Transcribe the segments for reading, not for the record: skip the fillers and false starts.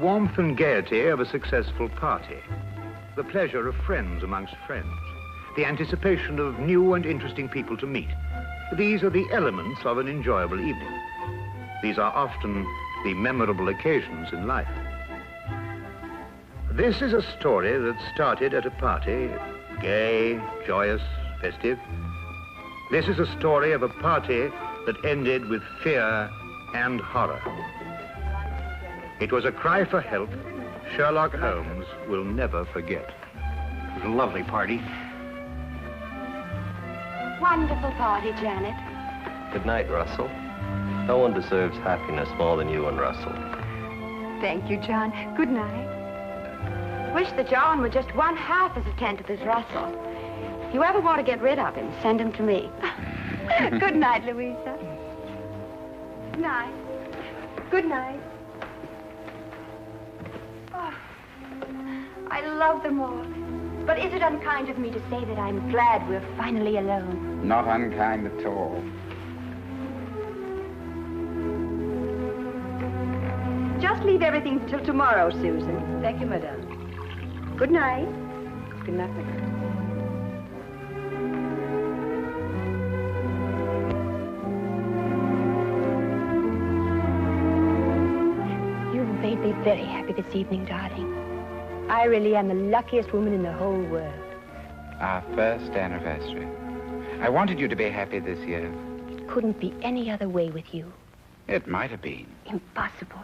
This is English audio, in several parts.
warmth and gaiety of a successful party, the pleasure of friends amongst friends, the anticipation of new and interesting people to meet. These are the elements of an enjoyable evening. These are often the memorable occasions in life. This is a story that started at a party, gay, joyous, festive. This is a story of a party that ended with fear and horror. It was a cry for help Sherlock Holmes will never forget. It was a lovely party. Wonderful party, Janet. Good night, Russell. No one deserves happiness more than you and Russell. Thank you, John. Good night. Wish that John were just one half as attentive as Russell. If you ever want to get rid of him, send him to me. Good night, Louisa. Good night. Good night. Oh, I love them all. But is it unkind of me to say that I'm glad we're finally alone? Not unkind at all. Just leave everything till tomorrow, Susan. Thank you, madame. Good night. Good night, madame. You've made me very happy this evening, darling. I really am the luckiest woman in the whole world. Our first anniversary. I wanted you to be happy this year. It couldn't be any other way with you. It might have been. Impossible.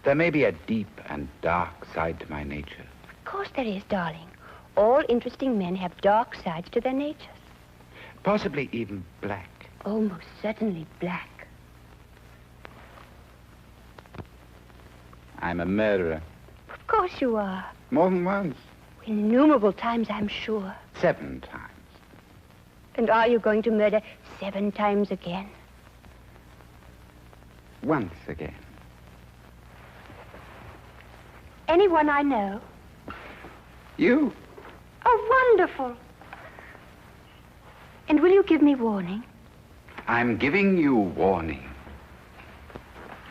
There may be a deep and dark side to my nature. Of course there is, darling. All interesting men have dark sides to their natures. Possibly even black. Oh, most certainly black. I'm a murderer. Of course you are. More than once. Innumerable times, I'm sure. 7 times. And are you going to murder 7 times again? Once again. Anyone I know? You? Oh, wonderful. And will you give me warning? I'm giving you warning.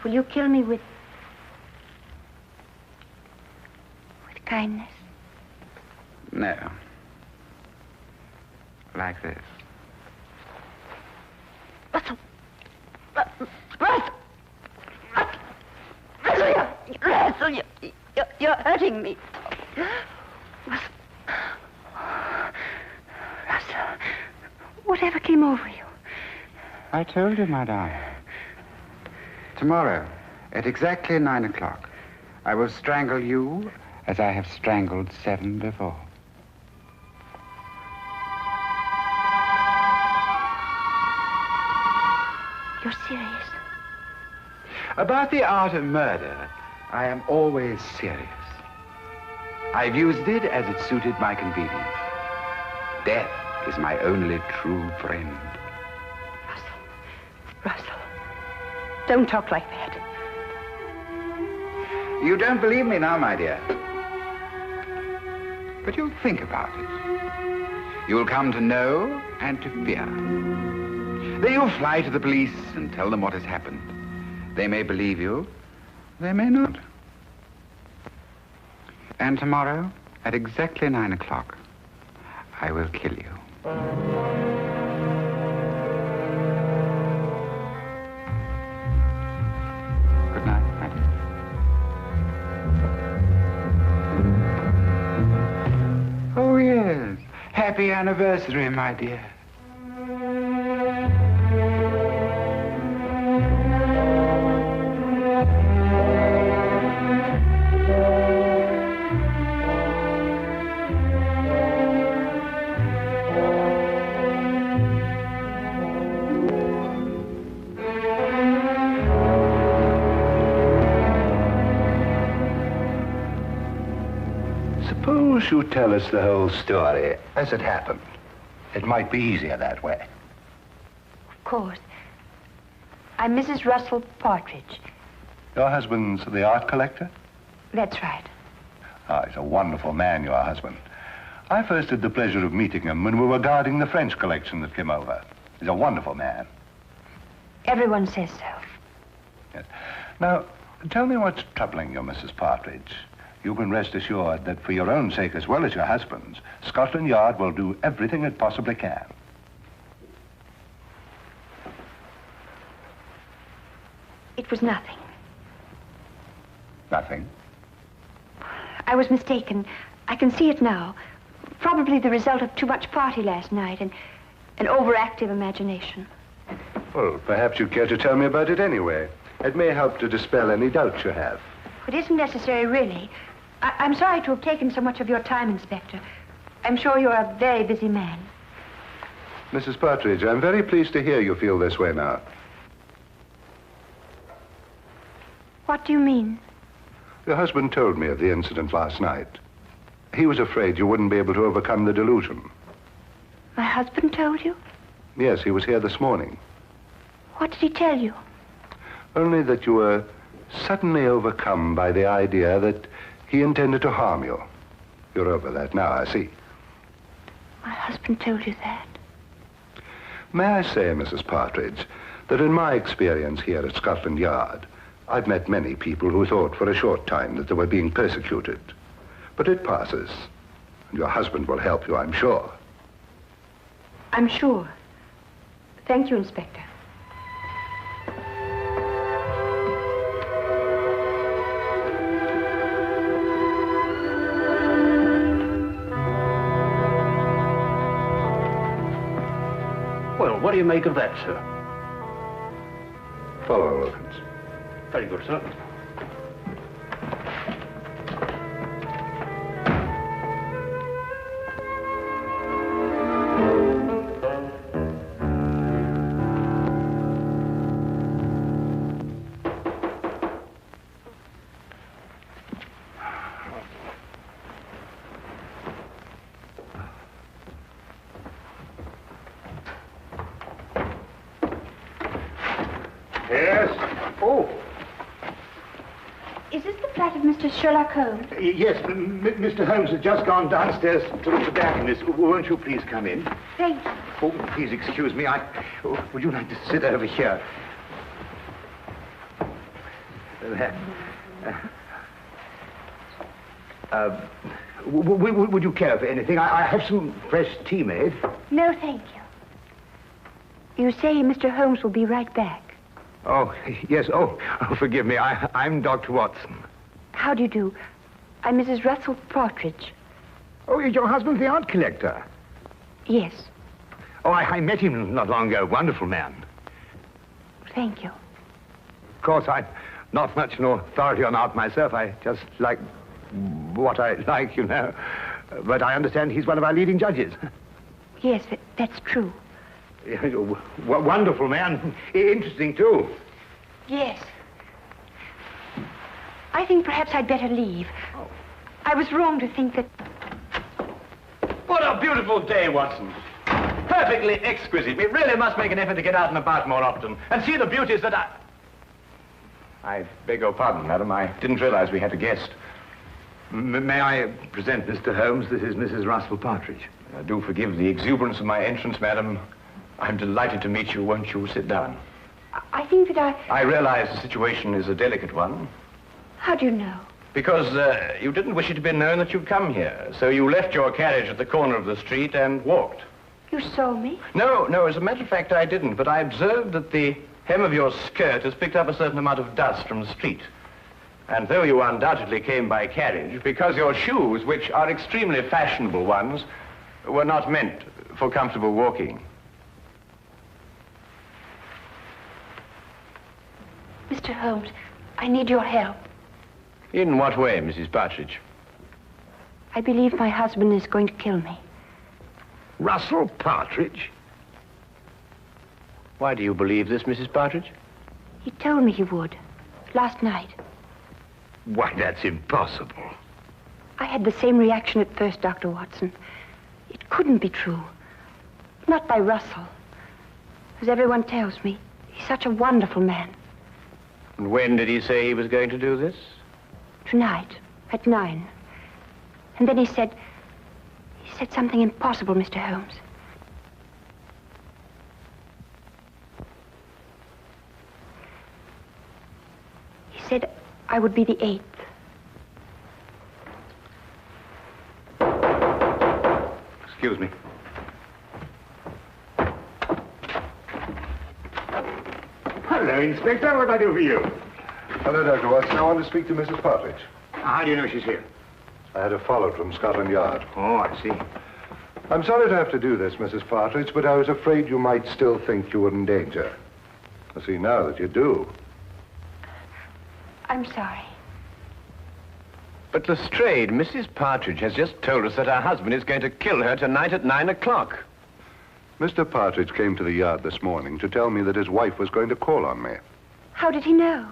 Will you kill me with kindness? No. Like this. Russell! Russell! Russell, you're hurting me. Russell. Russell, whatever came over you? I told you, my darling. Tomorrow, at exactly 9 o'clock, I will strangle you as I have strangled 7 before. You're serious? About the art of murder, I am always serious. I've used it as it suited my convenience. Death is my only true friend. Russell, don't talk like that. You don't believe me now, my dear. But you'll think about it. You'll come to know and to fear. Then you'll fly to the police and tell them what has happened. They may believe you, they may not. And tomorrow, at exactly 9 o'clock, I will kill you. Good night, my dear. Oh, yes. Happy anniversary, my dear. Suppose you tell us the whole story as it happened. It might be easier that way. Of course. I'm Mrs. Russell Partridge. Your husband's the art collector? That's right. Ah, he's a wonderful man, your husband. I first had the pleasure of meeting him when we were guarding the French collection that came over. He's a wonderful man. Everyone says so. Yes. Now, Tell me what's troubling you, Mrs. Partridge. You can rest assured that for your own sake as well as your husband's, Scotland Yard will do everything it possibly can. It was nothing. Nothing? I was mistaken. I can see it now. Probably the result of too much party last night and an overactive imagination. Well, perhaps you'd care to tell me about it anyway. It may help to dispel any doubts you have. It isn't necessary, really. I'm sorry to have taken so much of your time, Inspector. I'm sure you're a very busy man. Mrs. Partridge, I'm very pleased to hear you feel this way now. What do you mean? Your husband told me of the incident last night. He was afraid you wouldn't be able to overcome the delusion. My husband told you? Yes, he was here this morning. What did he tell you? Only that you were suddenly overcome by the idea that he intended to harm you. You're over that now, I see. My husband told you that? May I say, Mrs. Partridge, that in my experience here at Scotland Yard, I've met many people who thought for a short time that they were being persecuted. But it passes. And your husband will help you, I'm sure. I'm sure. Thank you, Inspector. Well, what do you make of that, sir? Follow Wilkins. Very good, sir. Yes? Oh. Is this the flat of Mr. Sherlock Holmes? Yes, Mr. Holmes has just gone downstairs to the tobacconist. Won't you please come in? Thank you. Oh, please excuse me. Would you like to sit over here? Would you care for anything? I have some fresh tea made. No, thank you. You say Mr. Holmes will be right back. Oh, yes. Oh, forgive me. I'm Dr. Watson. How do you do? I'm Mrs. Russell Partridge. Oh, your husband's the art collector? Yes. Oh, I met him not long ago. Wonderful man. Thank you. Of course, I'm not much an authority on art myself. I just like what I like, you know. But I understand he's one of our leading judges. Yes, that's true. Wonderful man. Interesting, too. Yes. I think perhaps I'd better leave. Oh. I was wrong to think that... What a beautiful day, Watson. Perfectly exquisite. We really must make an effort to get out and about more often and see the beauties that I beg your pardon, madam. I didn't realize we had a guest. May I present Mr. Holmes? This is Mrs. Russell Partridge. Do forgive the exuberance of my entrance, madam. I'm delighted to meet you. Won't you sit down? I think that I realize the situation is a delicate one. How do you know? Because you didn't wish it to be known that you'd come here. So you left your carriage at the corner of the street and walked. You saw me? No, as a matter of fact, I didn't. But I observed that the hem of your skirt has picked up a certain amount of dust from the street. And though you undoubtedly came by carriage, because your shoes, which are extremely fashionable ones, were not meant for comfortable walking. Mr. Holmes, I need your help. In what way, Mrs. Partridge? I believe my husband is going to kill me. Russell Partridge? Why do you believe this, Mrs. Partridge? He told me he would. Last night. Why, that's impossible. I had the same reaction at first, Dr. Watson. It couldn't be true. Not by Russell. As everyone tells me, he's such a wonderful man. And when did he say he was going to do this? Tonight, at 9. And then he said something impossible, Mr. Holmes. He said, I would be the 8th. Excuse me. Hello, Inspector. What can I do for you? Hello, Dr. Watson. I want to speak to Mrs. Partridge. How do you know she's here? I had her followed from Scotland Yard. Oh, I see. I'm sorry to have to do this, Mrs. Partridge, but I was afraid you might still think you were in danger. I see now that you do. I'm sorry. But Lestrade, Mrs. Partridge has just told us that her husband is going to kill her tonight at 9 o'clock. Mr. Partridge came to the yard this morning to tell me that his wife was going to call on me. How did he know?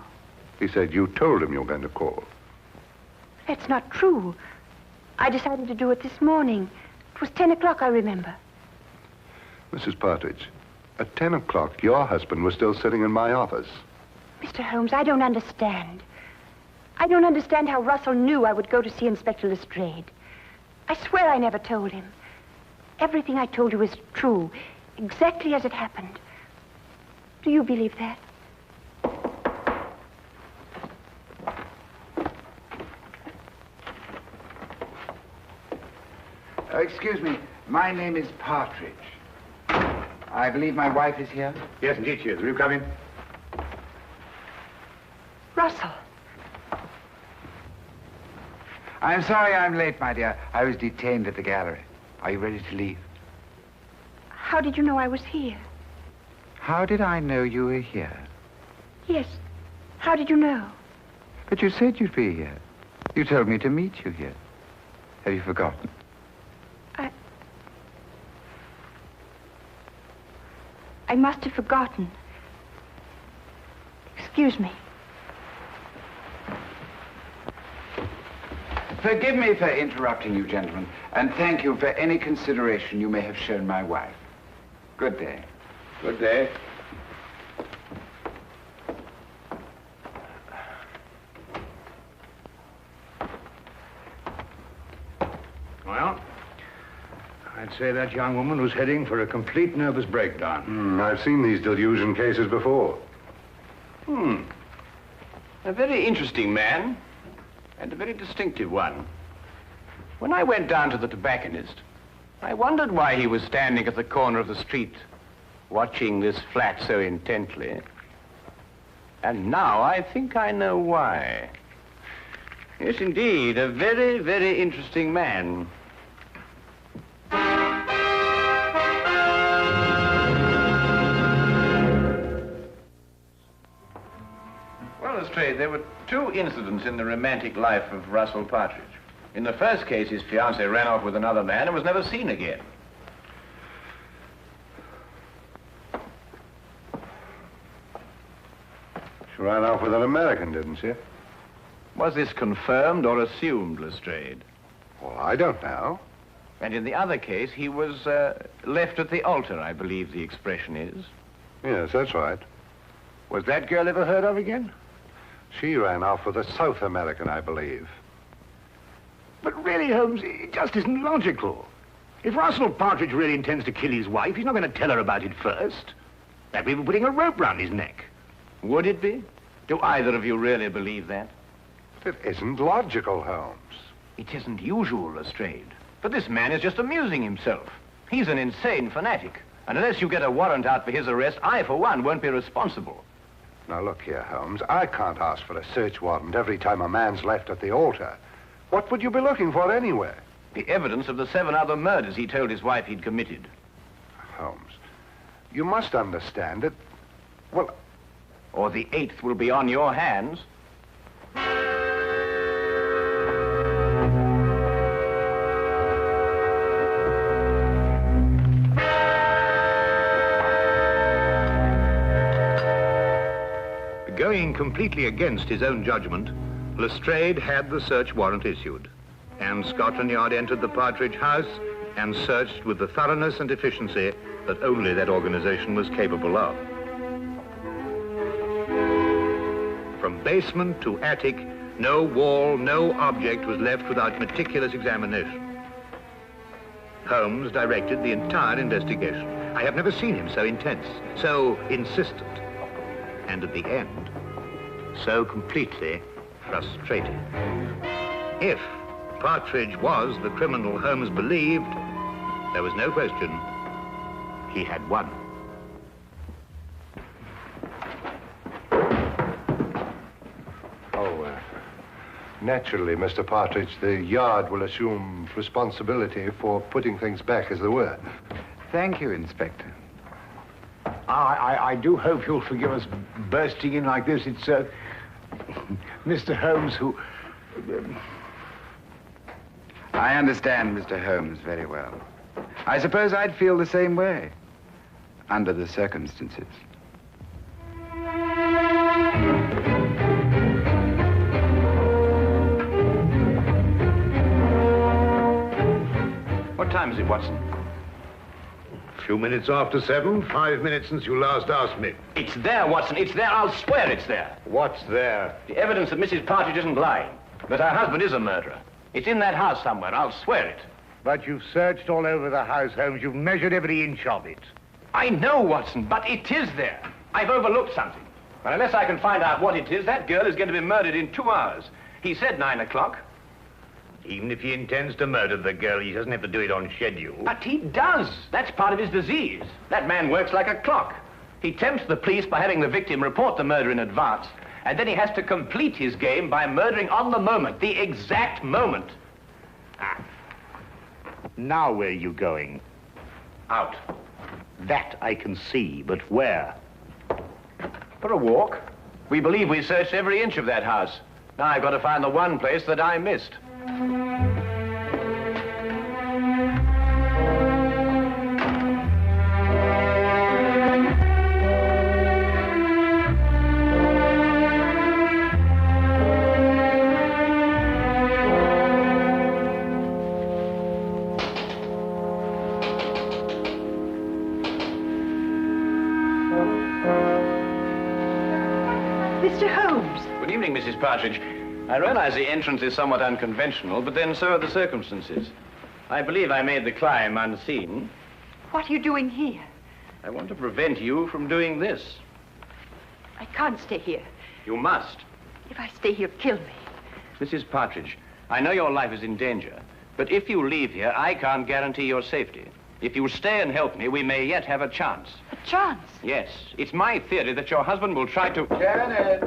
He said you told him you were going to call. That's not true. I decided to do it this morning. It was 10 o'clock, I remember. Mrs. Partridge, at 10 o'clock, your husband was still sitting in my office. Mr. Holmes, I don't understand. I don't understand how Russell knew I would go to see Inspector Lestrade. I swear I never told him. Everything I told you is true, exactly as it happened. Do you believe that? Excuse me. My name is Partridge. I believe my wife is here. Yes, indeed she is. Will you come in? Russell. I'm sorry I'm late, my dear. I was detained at the gallery. Are you ready to leave? How did you know I was here? How did I know you were here? Yes. How did you know? But you said you'd be here. You told me to meet you here. Have you forgotten? I must have forgotten. Excuse me. Forgive me for interrupting you, gentlemen, and thank you for any consideration you may have shown my wife. Good day. Good day. Well, I'd say that young woman was heading for a complete nervous breakdown. I've seen these delusion cases before. A very interesting man, and a very distinctive one. When I went down to the tobacconist, I wondered why he was standing at the corner of the street, watching this flat so intently. And now I think I know why. Yes, indeed, a very, very interesting man. Well, Lestrade, there were two incidents in the romantic life of Russell Partridge. In the first case, his fiancée ran off with another man and was never seen again. She ran off with an American, didn't she? Was this confirmed or assumed, Lestrade? Well, I don't know. And in the other case, he was left at the altar, I believe the expression is. Yes, that's right. Was that girl ever heard of again? She ran off with a South American, I believe. But really, Holmes, it just isn't logical. If Russell Partridge really intends to kill his wife, he's not going to tell her about it first. That'd be putting a rope round his neck. Would it be? Do either of you really believe that? It isn't logical, Holmes. It isn't usual, Lestrade. But this man is just amusing himself. He's an insane fanatic. And unless you get a warrant out for his arrest, I, for one, won't be responsible. Now, look here, Holmes. I can't ask for a search warrant every time a man's left at the altar. What would you be looking for anyway? The evidence of the 7 other murders he told his wife he'd committed. Holmes, you must understand that, well... Or the 8th will be on your hands. Going completely against his own judgment, Lestrade had the search warrant issued, and Scotland Yard entered the Partridge house and searched with the thoroughness and efficiency that only that organization was capable of. From basement to attic, no wall, no object was left without meticulous examination. Holmes directed the entire investigation. I have never seen him so intense, so insistent, and at the end, so completely frustrated. If Partridge was the criminal Holmes believed, there was no question he had won. Naturally, Mr. Partridge, the yard will assume responsibility for putting things back as they were. Thank you, Inspector. I do hope you'll forgive us bursting in like this. It's Mr. Holmes who... I understand Mr. Holmes very well. I suppose I'd feel the same way, under the circumstances. What time is it, Watson? A few minutes after 7, 5 minutes since you last asked me. It's there, Watson. It's there. I'll swear it's there. What's there? The evidence that Mrs. Partridge isn't lying, that her husband is a murderer. It's in that house somewhere. I'll swear it. But you've searched all over the house, Holmes. You've measured every inch of it. I know, Watson, but it is there. I've overlooked something. But unless I can find out what it is, that girl is going to be murdered in 2 hours. He said 9 o'clock. Even if he intends to murder the girl, he doesn't have to do it on schedule. But he does. That's part of his disease. That man works like a clock. He tempts the police by having the victim report the murder in advance, and then he has to complete his game by murdering on the moment, the exact moment. Now where are you going? Out. That I can see, but where? For a walk. We believe we searched every inch of that house. Now I've got to find the one place that I missed. Mr. Holmes. Good evening, Mrs. Partridge. I realize the entrance is somewhat unconventional, but then so are the circumstances. I believe I made the climb unseen. What are you doing here? I want to prevent you from doing this. I can't stay here. You must. If I stay here, kill me. Mrs. Partridge, I know your life is in danger, but if you leave here, I can't guarantee your safety. If you stay and help me, we may yet have a chance. A chance? Yes. It's my theory that your husband will try to... Janet!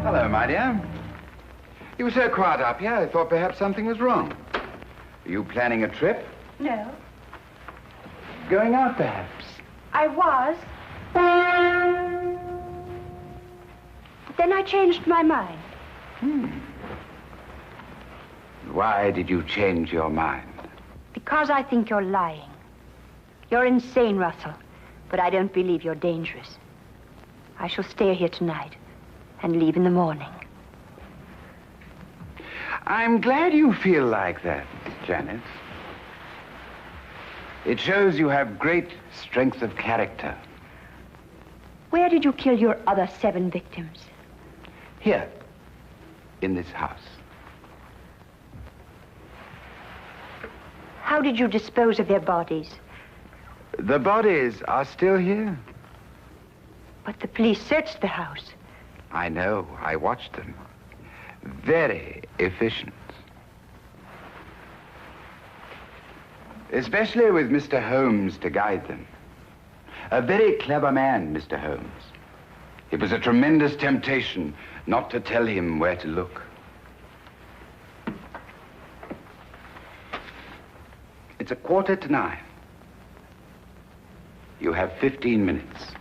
Hello, my dear. You were so quiet up here, I thought perhaps something was wrong. Are you planning a trip? No. Going out, perhaps? I was. Then I changed my mind. Why did you change your mind? Because I think you're lying. You're insane, Russell. But I don't believe you're dangerous. I shall stay here tonight and leave in the morning. I'm glad you feel like that, Janet. It shows you have great strength of character. Where did you kill your other 7 victims? Here, in this house. How did you dispose of their bodies? The bodies are still here. But the police searched the house. I know. I watched them. Very efficient. Especially with Mr. Holmes to guide them. A very clever man, Mr. Holmes. It was a tremendous temptation not to tell him where to look. It's 8:45. You have 15 minutes.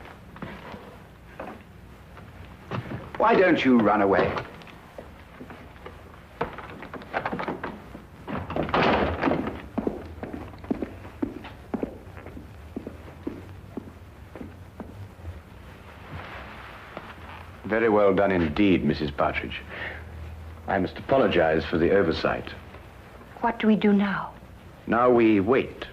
Why don't you run away? Very well done indeed, Mrs. Partridge. I must apologize for the oversight. What do we do now? Now we wait.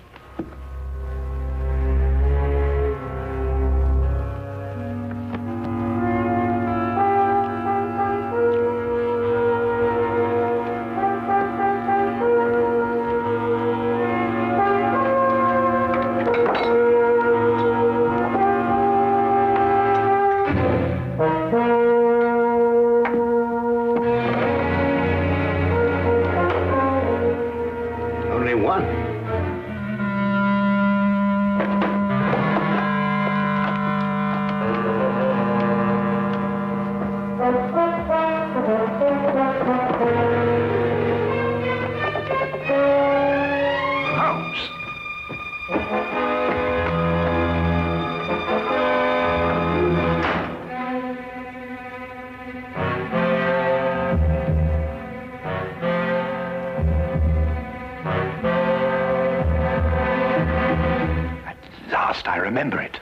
last I remember it.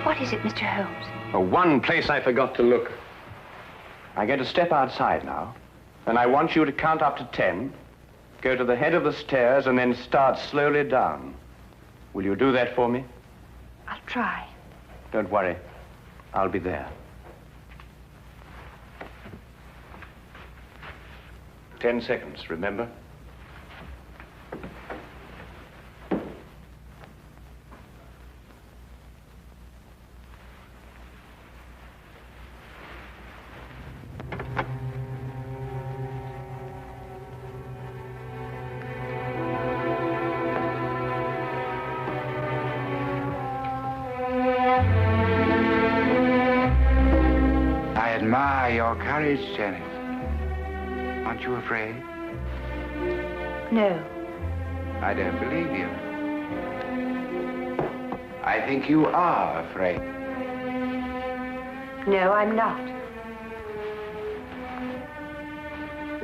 What is it, Mr. Holmes? Oh, one place I forgot to look. I'm going to step outside now, and I want you to count up to 10, go to the head of the stairs, and then start slowly down. Will you do that for me? I'll try. Don't worry. I'll be there. 10 seconds, remember? I admire your courage, Janet. Aren't you afraid? No. I don't believe you. I think you are afraid. No, I'm not.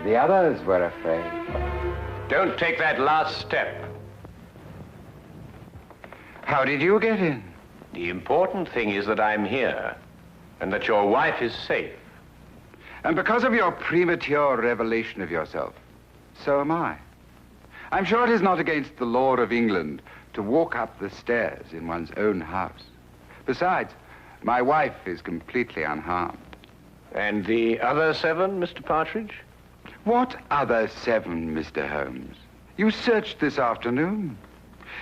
The others were afraid. Don't take that last step. How did you get in? The important thing is that I'm here, and that your wife is safe. And because of your premature revelation of yourself, so am I. I'm sure it is not against the law of England to walk up the stairs in one's own house. Besides, my wife is completely unharmed. And the other 7, Mr. Partridge? What other 7, Mr. Holmes? You searched this afternoon.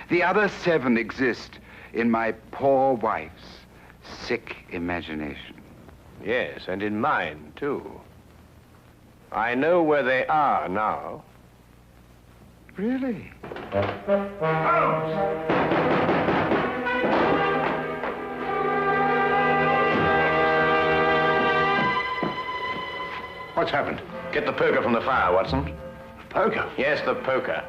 The other 7 exist in my poor wife's sick imagination. Yes, and in mine, too. I know where they are now. Really? What's happened? Get the poker from the fire, Watson. Poker? Yes, the poker.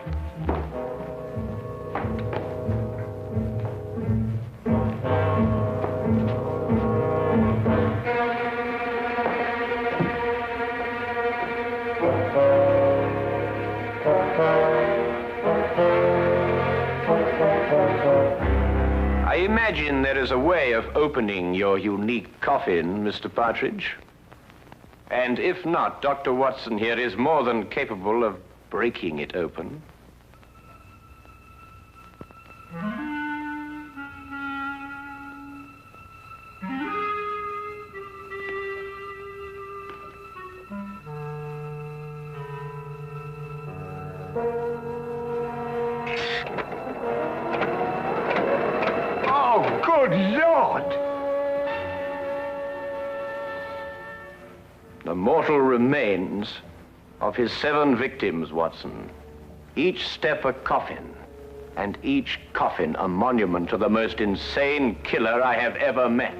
I imagine there is a way of opening your unique coffin, Mr. Partridge. And if not, Dr. Watson here is more than capable of breaking it open. Oh, good Lord! The mortal remains of his 7 victims, Watson. Each step a coffin, and each coffin a monument to the most insane killer I have ever met.